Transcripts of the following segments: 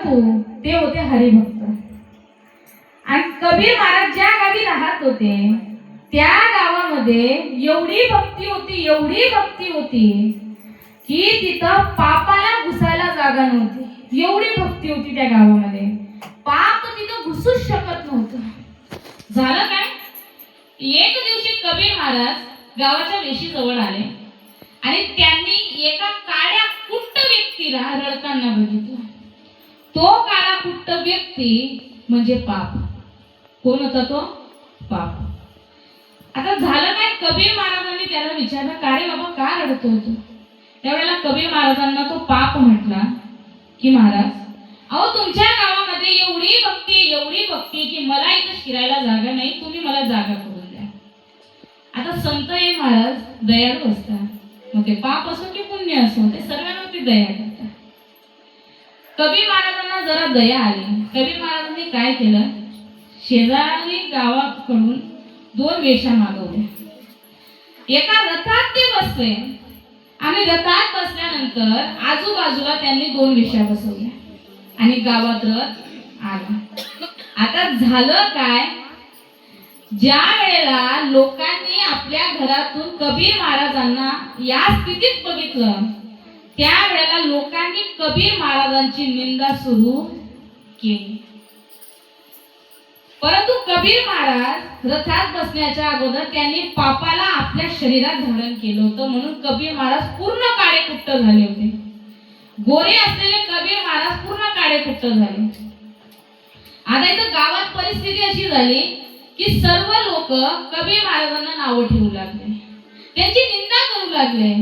परंतु ते होते हरिभक्त. आणि कबीर महाराज ज्या गावी राहत होते त्या गावामध्ये एवढी भक्ती होती की तिथं पापाला घुसायला जागा नव्हती. एवढी भक्ती होती त्या गावामध्ये, पाप तिथं घुसूच शकत नव्हतं. झालं काय, एक दिवशी कबीर महाराज गावाच्या वेशीजवळ आले आणि त्यांनी एका काळ्या कुट्ट व्यक्तीला रडताना बघितलं. तो काळा कुट्ट व्यक्ती म्हणजे पाप. कोण होता तो? पाप. आता झालं काय, कबीर महाराजांनी त्याला विचारलं, का रे बाबा का रडतोय तू? त्यावेळेला कबीर महाराजांना तो पाप म्हटला की महाराज, अहो तुमच्या गावामध्ये एवढी भक्ती की मला इथं शिरायला जागा नाही, तुम्ही मला जागा करून द्या. आता संत हे महाराज दयाळू असतात, मग ते पाप असो की पुण्य असो ते सर्वांवरती दया करतात. कबीर महाराजांना जरा दया आली. कबीर महाराजांनी काय केलं, शेजारी गावाकडून 2 वेश्या मागवल्या. एका रथात ते बसले आणि रथात बसल्यानंतर आजूबाजूला त्यांनी 2 वेश्या बसवल्या आणि गावात रथ आला. आता झालं काय, ज्या वेळेला लोकांनी आपल्या घरातून कबीर महाराजांना या स्थितीत बघितलं त्यावेळेला लोकांनी कबीर महाराजांची निंदा सुरू केली. परंतु कबीर महाराज रथात बसण्याच्या अगोदर त्यांनी पापाला आपल्या शरीरात धारण केलं होतं, म्हणून कबीर महाराज पूर्ण काळे कुट्ट झाले होते. गोरे असलेले कबीर महाराज पूर्ण काळे कुट्ट झाले. आता इथं गावात परिस्थिती अशी झाली की सर्व लोक कबीर महाराजांना नावं ठेवू लागले, त्यांची निंदा करू लागले.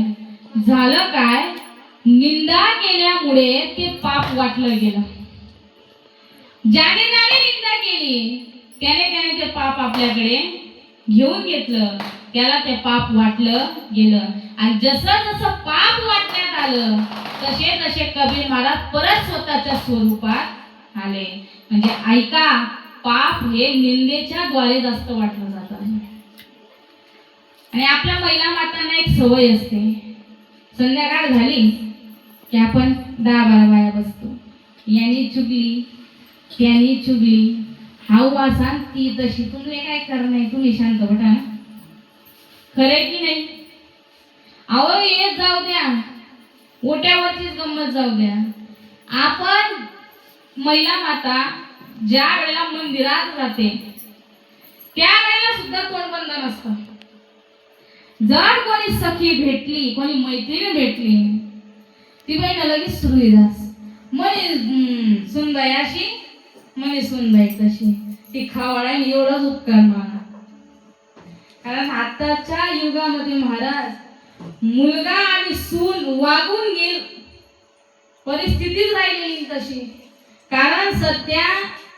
झालं काय, निंदा केल्यामुळे ते पाप वाटलं गेलं. ज्याने निंदा केली त्याने ते पाप आपल्याकडे घेऊन घेतलं, त्याला ते पाप वाटलं गेलं. आणि जसं पाप वाटण्यात आलं तसे कबीर महाराज परत स्वतःच्या स्वरूपात आले. म्हणजे ऐका, पाप हे निंदेच्या द्वारे जास्त वाटलं जातं. आणि आपल्या महिला मातांना एक सवय असते, संध्याकाळ झाली की आपण 10-12 बाया बसतो, यांनी चुगली त्यांनी चुगली, हाऊ वासान ती तशी, तुम्ही काय करणार, तुम्ही शांत बटा. खरे की नाही? अहो येत जाऊ द्या, ओट्यावरचीच गंमत जाऊ द्या. आपण महिला माता ज्या वेळेला मंदिरात जाते त्या वेळेला सुद्धा तोंड बंद नसतं. जर कोणी सखी भेटली, कोणी मैत्रीण भेटली, ती बाई लगेच सुरुईदास म्हणे सुनबाई अशी म्हणे सुनबाई तशी, ती खावाळाने एवढाच उपकार माना. कारण आताच्या युगामध्ये महाराज मुलगा आणि सून वागून गेल परिस्थितीच राहिलेली तशी. कारण सध्या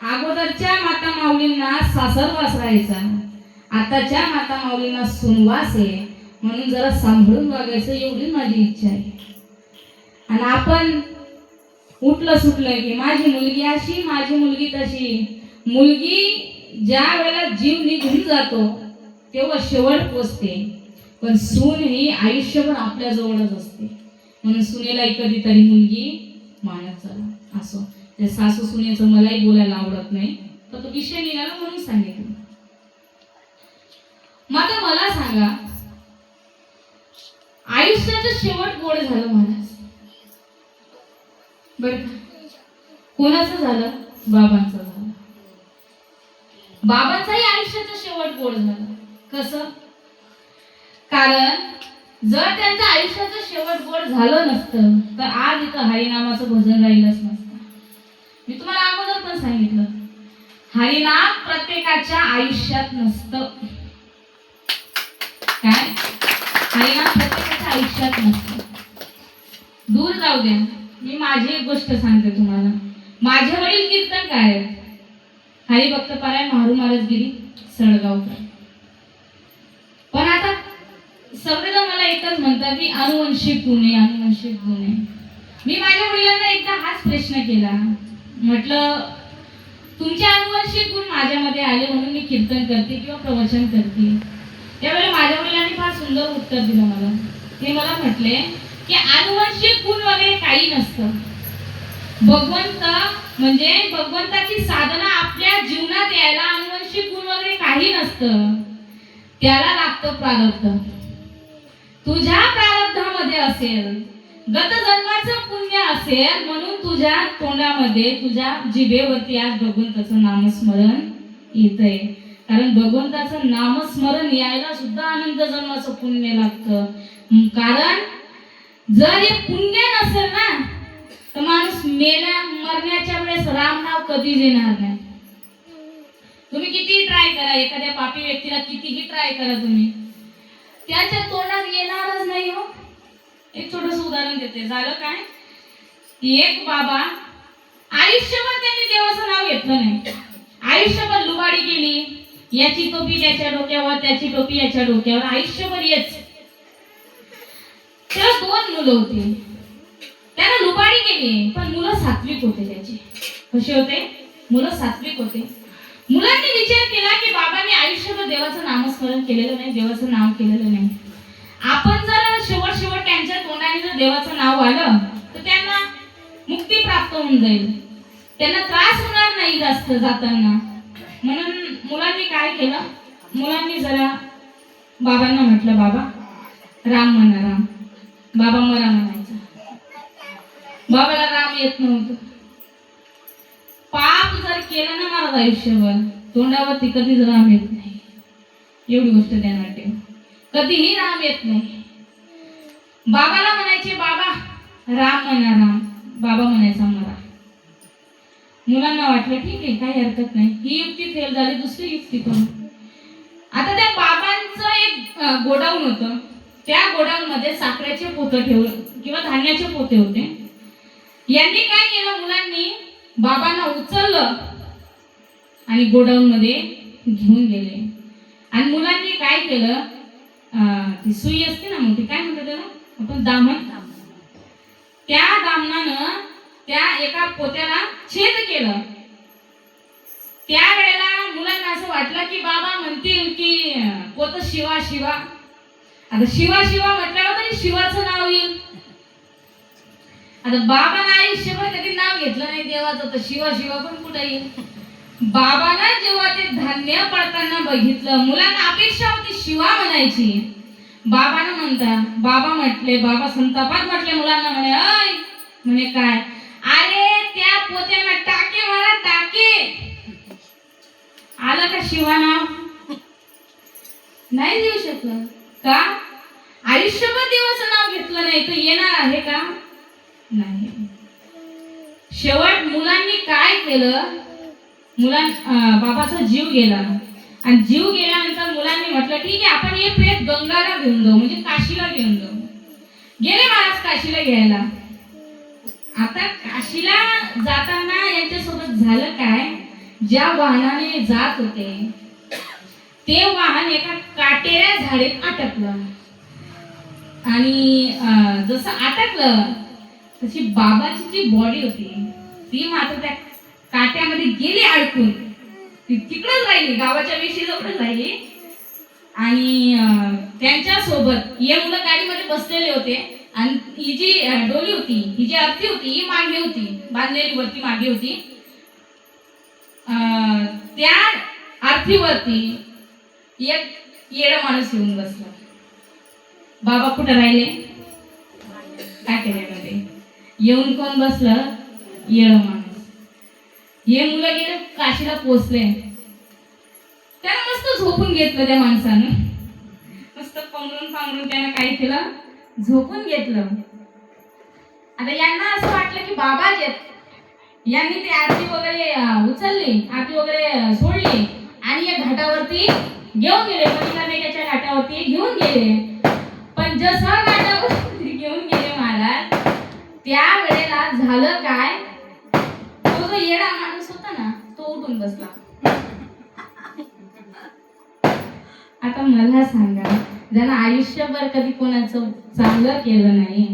अगोदरच्या माता माऊलींना सासरवास राहायचा, आताच्या माता माऊलींना सूनवास आहे. म्हणून जरा सांभाळून वागायचं एवढी माझी इच्छा आहे. आणि आपण उठलं सुटलं की माझी मुलगी अशी, माझी मुलगी तशी. मुलगी ज्या वेळेला जीव निघून जातो तेव्हा शेवट पोचते, पण सून ही आयुष्यभर आपल्या जवळच असते. म्हणून सुनेला कधीतरी मुलगी मानत चला. असो, ते सासू सुनेचं मलाही बोलायला आवडत नाही, तर तो विषय निघाला म्हणून सांगितलं. मग आता मला सांगा, आयुष्याचं शेवट गोड झालं महाराज बर, कोणाचं झालं? बाबांचं झालं. बाबांचाही आयुष्याचं शेवट गोड झालं. कसं? कारण जर त्यांचं आयुष्याचं शेवट गोड झालं नसतं तर आज इथं हरिनामाचं भजन राहिलंच नसतं. मी तुम्हाला अगोदर पण सांगितलं, हरिनाम प्रत्येकाच्या आयुष्यात नसतं. काय? हरिनाम प्रत्येकाच्या आयुष्यात नसतं. दूर जाऊ द्या, मी माझी एक गोष्ट सांगते तुम्हाला. माझे वडील कीर्तन काय आहेत, हरिभक्त पारायण महारू महाराजगिरी सडगावकर. पण आता सगळेजण मला एकच म्हणतात की अनुवंशिक गुण आहे, अनुवंशिक गुण आहे. मी माझ्या वडिलांना एकदा हाच प्रश्न केला, म्हटलं तुमचे अनुवंशिक गुण माझ्यामध्ये आले म्हणून मी कीर्तन करते किंवा प्रवचन करते. त्यावेळी माझ्या वडिलांनी फार सुंदर उत्तर दिलं मला. ते मला म्हटले की अनुवंशिक गुण वगैरे काही नसतं. भगवंत म्हणजे भगवंताची साधना आपल्या जीवनात यायला अनुवंशिक गुण वगैरे काही नसतं, त्याला लागतं प्रारब्ध. तुझ्या प्रारब्धामध्ये असेल, गत जन्माचं पुण्य असेल, म्हणून तुझ्या तोंडामध्ये, तुझ्या जिभेवरती आज भगवंताचं नामस्मरण येतंय. कारण भगवंताचं नामस्मरण यायला सुद्धा अनंत जन्माचं पुण्य लागतं. कारण जर हे पुण्य नसेल ना, तर माणूस मरण्याच्या वेळेस राम नाव कधीच येणार नाही. तुम्ही कितीही ट्राय करा, एखाद्या पापी व्यक्तीला कितीही ट्राय करा तुम्ही, त्याच्या तोंडात येणारच नाही हो. एक छोटंसं उदाहरण देते. झालं काय, एक बाबा आयुष्यभर त्यांनी देवाचं नाव घेतलं नाही, आयुष्यभर लुबाडी केली, याची टोपी त्याच्या डोक्यावर, त्याची टोपी याच्या डोक्यावर, आयुष्यभर येच. त्याला 2 मुलं होती, त्यानं लुबाडी केली, पण मुलं सात्विक होते. त्याची कसे होते? मुलं सात्विक होते. मुलांनी विचार केला की बाबांनी आयुष्यभर देवाचं नामस्मरण केलेलं नाही, देवाचं नाव केलेलं नाही. आपण जर शेवट त्यांच्या तोंडाने जर देवाचं नाव आलं तर त्यांना मुक्ती प्राप्त होऊन जाईल, त्यांना त्रास होणार नाही जास्त जाताना. म्हणून मुलांनी काय केलं, मुलांनी जरा बाबांना म्हटलं, बाबा राम म्हणा, राम. बाबा मला म्हणायचा. बाबाला राम येत नव्हतं. पाप जर केलं ना महाराज आयुष्यभर, तोंडावरती कधीच राम येत नाही. एवढी गोष्ट ध्यानात ठेव, कधीही राम येत नाही. बाबाला म्हणायचे, बाबा राम म्हणा, राम. बाबा म्हणायचा मला. मुलांना वाटलं ठीक आहे, काही हरकत नाही, ही युक्ती फेल झाली, दुसरी युक्ती करू. आता त्या बाबांचं एक गोडाऊन होतं, त्या गोडाऊन मध्ये साखरेचे पोते ठेवले किंवा धान्याचे पोते होते. यांनी काय केलं, मुलांनी बाबांना उचललं आणि गोडाऊन मध्ये घेऊन गेले. आणि मुलांनी काय केलं, ती सुई असते ना मोठी, काय म्हणतात त्याला आपण, दामन, त्या दामनानं त्या एका पोत्याला छेद केलं. त्यावेळेला मुलांना असं वाटलं की बाबा म्हणतील की पोत शिवा शिवा. आता शिवा शिवा म्हटल्यावर तरी शिवाचं नाव येईल. आता बाबांना आयुष्यभर कधी नाव घेतलं नाही देवाचं, तर शिवा शिवा पण कुठे येईल. बाबांना जेव्हा ते धान्य पडताना बघितलं, मुलांना अपेक्षा होती शिवा म्हणायची, बाबांना म्हणता, बाबा म्हटले, बाबा संतापात म्हटले मुलांना, म्हणे अय, म्हणे काय, अरे त्या पोत्याला टाके मारा, टाके. आलं का शिवा नाव? नाही देऊ शकलं. का? आयुष्यभर देवाचं नाव घेतलं नाही, तर येणार आहे का? नाही. शेवट मुलांनी काय केलं, बाबाचा जीव गेला. आणि जीव गेल्यानंतर मुलांनी म्हटलं ठीक आहे, आपण हे प्रेत गंगाला घेऊन जाऊ, म्हणजे काशीला घेऊन जाऊ. गेले महाराज काशीला घ्यायला. आता काशीला जाताना यांच्यासोबत झालं काय, ज्या वाहनाने जात होते ते वाहन एका काटेऱ्या झाडीत अटकलं. आणि जसं अटकलं तशी बाबाची जी बॉडी होती ती मात्र त्या काट्यामध्ये गेली अडकून. ती तिकडच राहिली, गावाच्या वेशीजवळच राहिली. आणि त्यांच्या सोबत हे मुलं गाडीमध्ये बसलेले होते. आणि ही जी डोली होती, ही जी अर्थी होती, ही मागे होती, बांधलेली वरती मागे होती. त्या अर्थीवरती एक येडा माणूस येऊन बसला. बाबा कुठे राहिले? काटेऱ्यामध्ये. येऊन कोण बसलं? येडा माणूस. हे मुलं गेले काशीला पोचले. त्याला मस्त झोपून घेतलं त्या माणसानं, मस्त पांघरून त्यानं काय केलं, झोपून घेतलं. आता यांना असं वाटलं की बाबा यांनी ती आरती वगैरे उचलली, आरती वगैरे सोडली आणि या घाटावरती घेऊन गेले, मणिकर्णिकेच्या घाटावरती घेऊन गेले. पण जसं घाटावरती घेऊन गेले महाराज, त्या वेळेला झालं काय, तो जो येडा माणूस होता ना तो उठून बसला. आता मला सांगा, ज्यानं आयुष्यभर कधी कोणाचं चांगलं केलं नाही,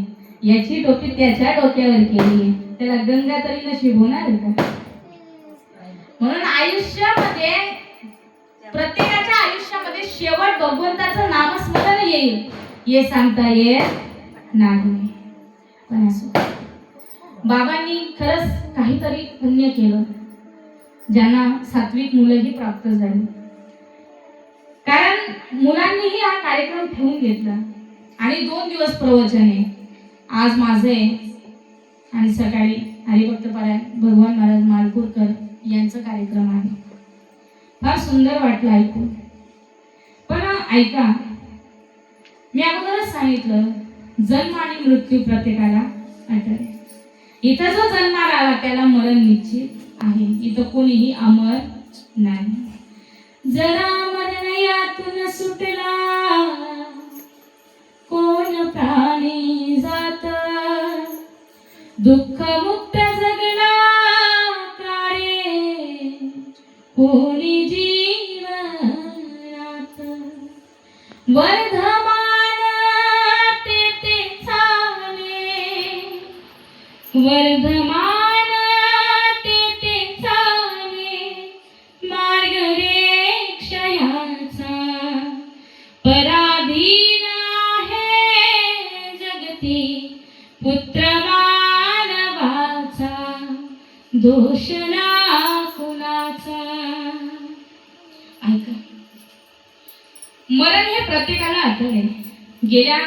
याची टोपी त्याच्या डोक्यावर केली, त्याला गंगा तरी नशीब होणार का? म्हणून आयुष्यामध्ये, प्रत्येकाच्या आयुष्यामध्ये शेवट भगवंताचं नामस्मरण येईल हे सांगता येत नाही. पण असो, बाबांनी खरंच काहीतरी पुण्य केलं, ज्यांना सात्विक मुलंही प्राप्त झाली. कारण मुलांनीही हा कार्यक्रम ठेवून घेतला आणि 2 दिवस प्रवचन आहे. आज माझे आणि सकाळी हरिभक्त परायण भगवान महाराज मालपूरकर यांचा कार्यक्रम आहे. फार सुंदर वाटलं ऐकून. पण ऐका, मी अगोदरच सांगितलं, जन्म आणि मृत्यू प्रत्येकाला अटळ आहे. इथं जो जन्माला आला त्याला मरण निश्चित आहे. इथं कोणीही अमर नाही. जरा मरण यातून सुटला, कोण प्राणी जात, दुःख मुक्त जगला कारे, कोणी जीवनात. वर्धमान ते चाले, वर्धमान ते चाले, मार्ग रे क्षयाचा, पराधीन आहे जगती, पुत्र मानवाचा, दोष ना कुणाचा. ऐका, मरण हे प्रत्येकाला अटळ आहे. गेल्या